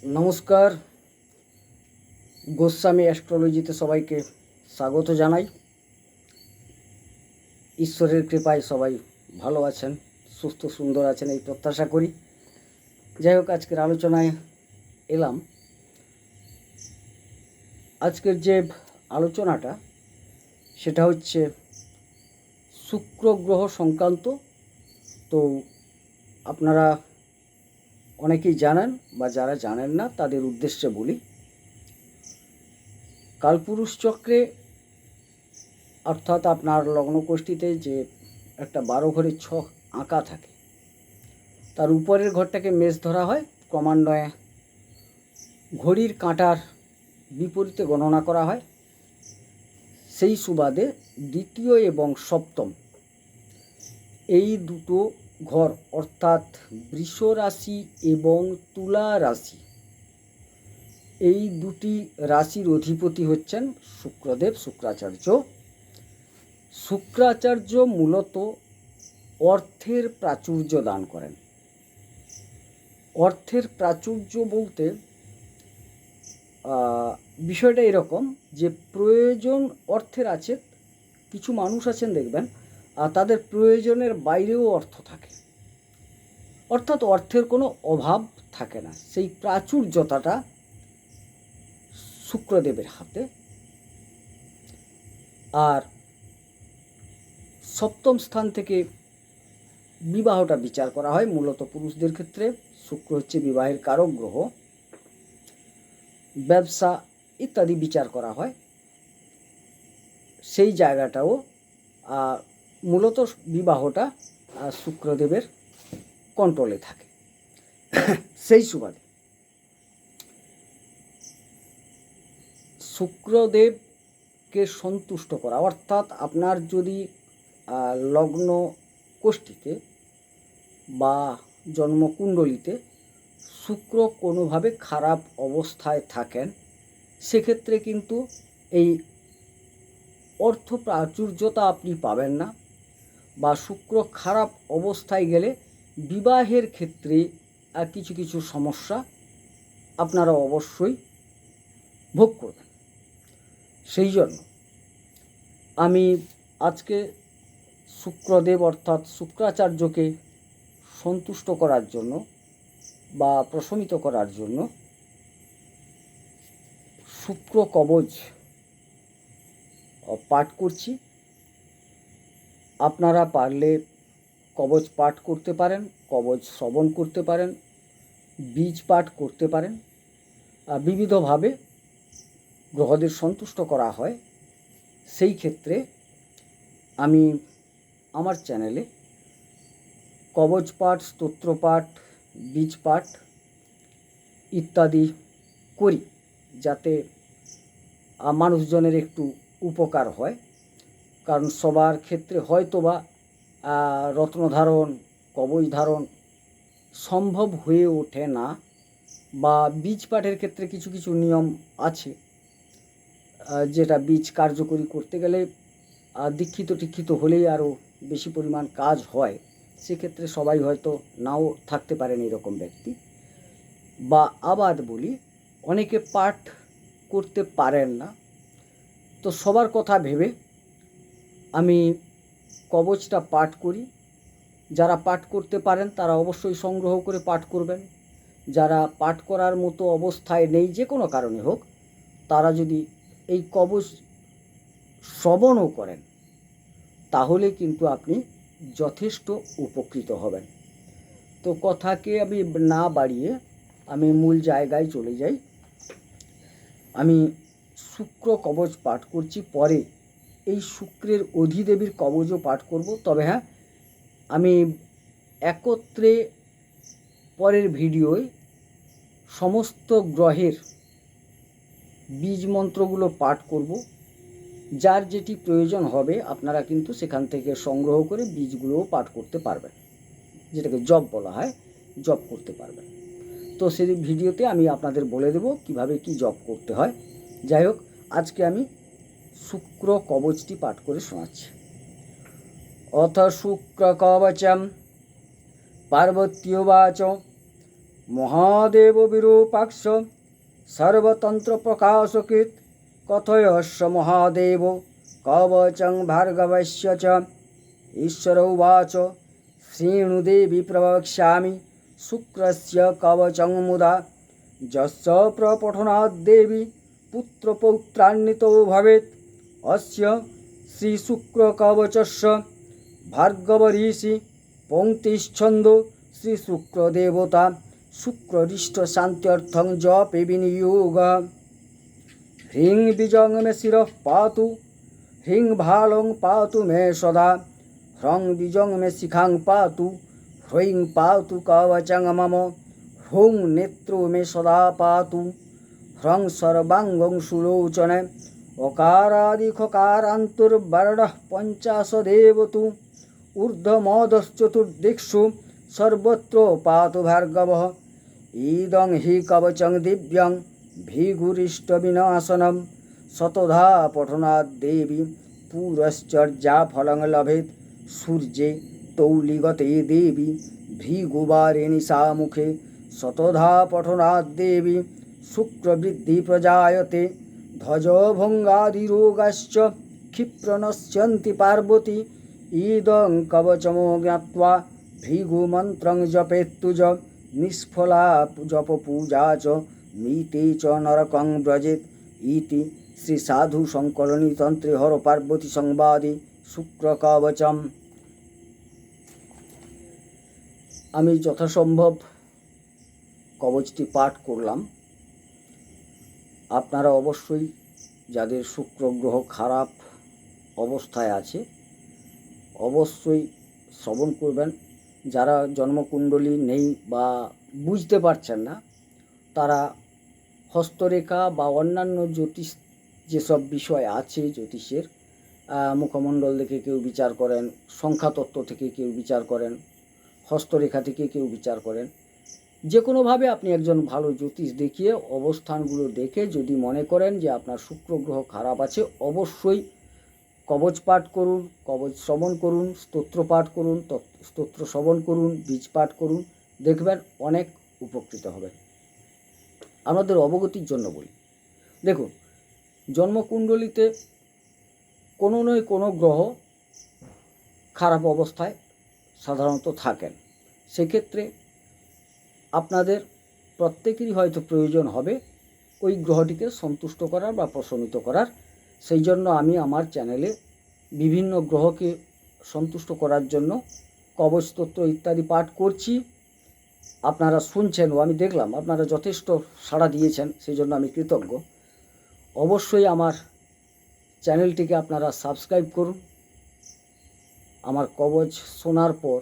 নমস্কার, গোস্বামী অ্যাস্ট্রোলজিতে সবাইকে স্বাগত জানাই। ঈশ্বরের কৃপায় সবাই ভালো আছেন, সুস্থ সুন্দর আছেন এই প্রত্যাশা করি। যাই হোক, আজকের আলোচনায় এলাম। আজকের যে আলোচনাটা সেটা হচ্ছে শুক্র গ্রহ সংক্রান্ত। তো আপনারা অনেকেই জানেন বা যারা জানেন না তাদের উদ্দেশ্যে বলি, কালপুরুষ চক্রে অর্থাৎ আপনার লগ্নকোষ্ঠীতে যে একটা 12 ঘরের ছক আঁকা থাকে, তার উপরের ঘরটাকে মেষ ধরা হয়, ক্রমান্বয়ে ঘড়ির কাঁটার বিপরীতে গণনা করা হয়। সেই সুবাদে দ্বিতীয় এবং সপ্তম এই দুটো ঘর অর্থাৎ বৃষ রাশি এবং তুলা রাশি, এই দুটি রাশির অধিপতি হচ্ছেন শুক্রদেব, শুক্রাচার্য। শুক্রাচার্য মূলত অর্থের প্রাচুর্য দান করেন। অর্থের প্রাচুর্য বলতে বিষয়টা এরকম যে প্রয়োজন অর্থের আছে, কিছু মানুষ আছেন দেখবেন তাদের প্রয়োজনের বাইরেও অর্থ থাকে, অর্থাৎ অর্থের কোনো অভাব থাকে না। সেই প্রাচুর্যতাটা শুক্রদেবের হাতে। আর সপ্তম স্থান থেকে বিবাহটা বিচার করা হয়। মূলত পুরুষদের ক্ষেত্রে শুক্র হচ্ছে বিবাহের কারক গ্রহ, ব্যবসা ইত্যাদি বিচার করা হয়। সেই জায়গাটাও মূলত বিবাহটা শুক্রদেবের কন্ট্রোলে থাকে। সেই সুবাদে শুক্রদেবকে সন্তুষ্ট করা, অর্থাৎ আপনার যদি লগ্ন কোষ্ঠীতে বা জন্মকুণ্ডলিতে শুক্র কোনোভাবে খারাপ অবস্থায় থাকেন, সেক্ষেত্রে কিন্তু এই অর্থ প্রাচুর্যতা আপনি পাবেন না। বা শুক্র খারাপ অবস্থায় গেলে বিবাহের ক্ষেত্রে কিছু কিছু সমস্যা আপনারা অবশ্যই ভোগ করবেন। সেই জন্য আমি আজকে শুক্রদেব অর্থাৎ শুক্রাচার্যকে সন্তুষ্ট করার জন্য বা প্রশমিত করার জন্য শুক্র কবচ পাঠ করছি। আপনারা পারলে কবচ পাঠ করতে পারেন, কবচ শ্রবণ করতে পারেন, বীজ পাঠ করতে পারেন। বিবিধভাবে গ্রহদের সন্তুষ্ট করা হয়। সেই ক্ষেত্রে আমি আমার চ্যানেলে কবচ পাঠ, স্তোত্র পাঠ, বীজ পাঠ ইত্যাদি করি, যাতে মানুষজনের একটু উপকার হয়। কারণ সবার ক্ষেত্রে হয়তোবা রত্নধারণ, কবচ ধারণ সম্ভব হয়ে ওঠে না, বা বীজ পাঠের ক্ষেত্রে কিছু কিছু নিয়ম আছে, যেটা বীজ কার্যকরী করতে গেলে দীক্ষিত হলেই আরও বেশি পরিমাণ কাজ হয়। সেক্ষেত্রে সবাই হয়তো নাও থাকতে পারেন এরকম ব্যক্তি। বা আবার বলি, অনেকে পাঠ করতে পারেন না, তো সবার কথা ভেবে আমি কবচটা পাঠ করি। যারা পাঠ করতে পারেন তারা অবশ্যই সংগ্রহ করে পাঠ করবেন। যারা পাঠ করার মতো অবস্থায় নেই, যে কোনো কারণে হোক, তারা যদি এই কবচ শ্রবণও করেন তাহলে কিন্তু আপনি যথেষ্ট উপকৃত হবেন। তো কথাকে আমি না বাড়িয়ে আমি মূল জায়গায় চলে যাই। আমি শুক্র কবচ পাঠ করছি, পরে এই শুক্রের অধিদেবীর কবচও পাঠ করব। তবে হ্যাঁ, আমি একত্রে পরের ভিডিওয় সমস্ত গ্রহের বীজ মন্ত্রগুলো পাঠ করব। যার যেটি প্রয়োজন হবে আপনারা কিন্তু সেখান থেকে সংগ্রহ করে বীজগুলোও পাঠ করতে পারবেন, যেটাকে জপ বলা হয়, জপ করতে পারবেন। তো সেই ভিডিওতে আমি আপনাদের বলে দেব কিভাবে কি জপ করতে হয়। যাই হোক, আজকে আমি শুক্র কবচটি পাঠ করে শোনাচ্ছি। অথ শুক্র কবচম পার্বত্যোবাচ মহাদেব বিরূপাক্ষ সর্বতন্ত্র প্রকাশকৃত কথয়স্য মহাদেব কবচং ভার্গবস্য চ। ঈশ্বর উবাচ শ্রীণু দেবী প্রবক্ষ্যামি শুক্রস্য কবচং মুদা যস্য প্রপঠনাদ্দেবী পুত্রপৌত্রান্বিতো ভবেत्। অস্য শ্রীশুক্রকবচস্য ভার্গবঋষি পঙ্ক্তিশ্ছন্দো শ্রীশুক্রদেবতা শুক্ররিষ্টশান্ত্যर्थं জপে বিনিয়োগः। হ্রিং বীজং মে শিরঃ পাতু হ্রিং ভালং পাতু মে সদা হ্রং বীজং মে শিখাং পাতু হ্রৈং পাতু কবচং মম হ্রৌং নেত্রো মে সদা পাতু হ্রং সর্বাঙ্গং সুলোচনে অকারাদিখকারান্তর্বর্ণঃ পঞ্চাশদেব তু ঊর্ধ্বমধশ্চতুর্দিক্ষু সর্বত্র পাতু ভার্গবः। ইদং হি কবচং দিব্যং ভৃগুরিষ্টবিনাশনম শতধা পঠনাদ্দেবী পুরশ্চর্যাফলং লভেৎ। সূর্যে তৌলিগতে দেবী ভৃগুবারিণী সা মুখে শতধা পঠনাদ্দেবী শুক্রবৃদ্ধি প্রজায়তে। ধ্বজভঙ্গাদিরোগাশ্চ ক্ষিপ্রনশ্যন্তি পার্বতী ইদং কবচমো জ্ঞাত্বা ভৃগুমন্ত্রং জপেত্তুজ নিষ্ফলা জপপূজা চ মৃতে চ নরকং ব্রজেৎ। ইতি শ্রী সাধু সংকলনী তন্ত্রে হর পার্বতী সংবাদে শুক্রকবচম। আমি যথাসম্ভব কবচটি পাঠ করলাম। আপনারা অবশ্যই যাদের শুক্র গ্রহ খারাপ অবস্থায় আছে অবশ্যই শ্রবণ করবেন। যারা জন্মকুণ্ডলী নেই বা বুঝতে পারছেন না তারা হস্তরেখা বা অন্যান্য জ্যোতিষ যেসব বিষয় আছে জ্যোতিষের, মুখমণ্ডল দেখে কেউ বিচার করেন, সংখ্যাতত্ত্ব থেকে কেউ বিচার করেন, হস্তরেখা থেকে কেউ বিচার করেন। যে কোনোভাবে আপনি একজন ভালো জ্যোতিষ দেখিয়ে অবস্থানগুলো দেখে যদি মনে করেন যে আপনার শুক্র গ্রহ খারাপ আছে অবশ্যই কবচ পাঠ করুন, কবচ শ্রবণ করুন, স্তোত্র পাঠ করুন, স্তোত্র শ্রবণ করুন, বীজ পাঠ করুন, দেখবেন অনেক উপকৃত হবেন। আমাদের অবগতির জন্য বলি, দেখুন জন্মকুণ্ডলিতে কোনো নয় কোনো গ্রহ খারাপ অবস্থায় সাধারণত থাকেন। সেক্ষেত্রে আপনাদের প্রত্যেকেরই হয়তো প্রয়োজন হবে ওই গ্রহটিকে সন্তুষ্ট করার বা প্রশমিত করার। সেই জন্য আমি আমার চ্যানেলে বিভিন্ন গ্রহকে সন্তুষ্ট করার জন্য কবচ স্তোত্র ইত্যাদি পাঠ করছি। আপনারা শুনছেন ও আমি দেখলাম আপনারা যথেষ্ট সাড়া দিয়েছেন, সেই জন্য আমি কৃতজ্ঞ। অবশ্যই আমার চ্যানেলটিকে আপনারা সাবস্ক্রাইব করুন, আমার কবচ শোনার পর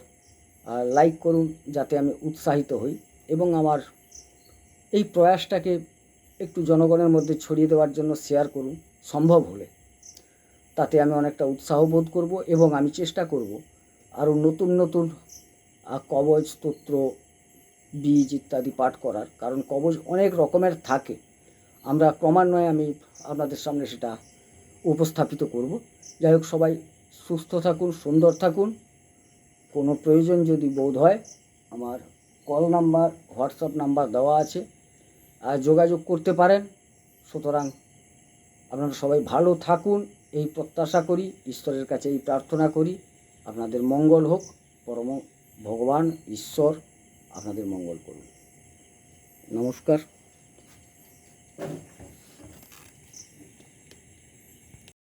লাইক করুন যাতে আমি উৎসাহিত হই, এবং আমার এই প্রয়াসটাকে একটু জনগণের মধ্যে ছড়িয়ে দেওয়ার জন্য শেয়ার করুন সম্ভব হলে। তাতে আমি অনেকটা উৎসাহ বোধ করব এবং আমি চেষ্টা করব আরও নতুন নতুন কবচ স্তোত্র বীজ ইত্যাদি পাঠ করার। কারণ কবচ অনেক রকমের থাকে, আমরা ক্রমান্বয়ে আমি আপনাদের সামনে সেটা উপস্থাপিত করব। যাই হোক, সবাই সুস্থ থাকুন, সুন্দর থাকুন। কোনো প্রয়োজন যদি বোধ হয় আমার কল নাম্বার, হোয়াটসঅ্যাপ নাম্বার দেওয়া আছে, আর যোগাযোগ করতে পারেন। সুতরাং আপনারা সবাই ভালো থাকুন এই প্রত্যাশা করি, ঈশ্বরের কাছে এই প্রার্থনা করি আপনাদের মঙ্গল হোক। পরম ভগবান ঈশ্বর আপনাদের মঙ্গল করুন। নমস্কার।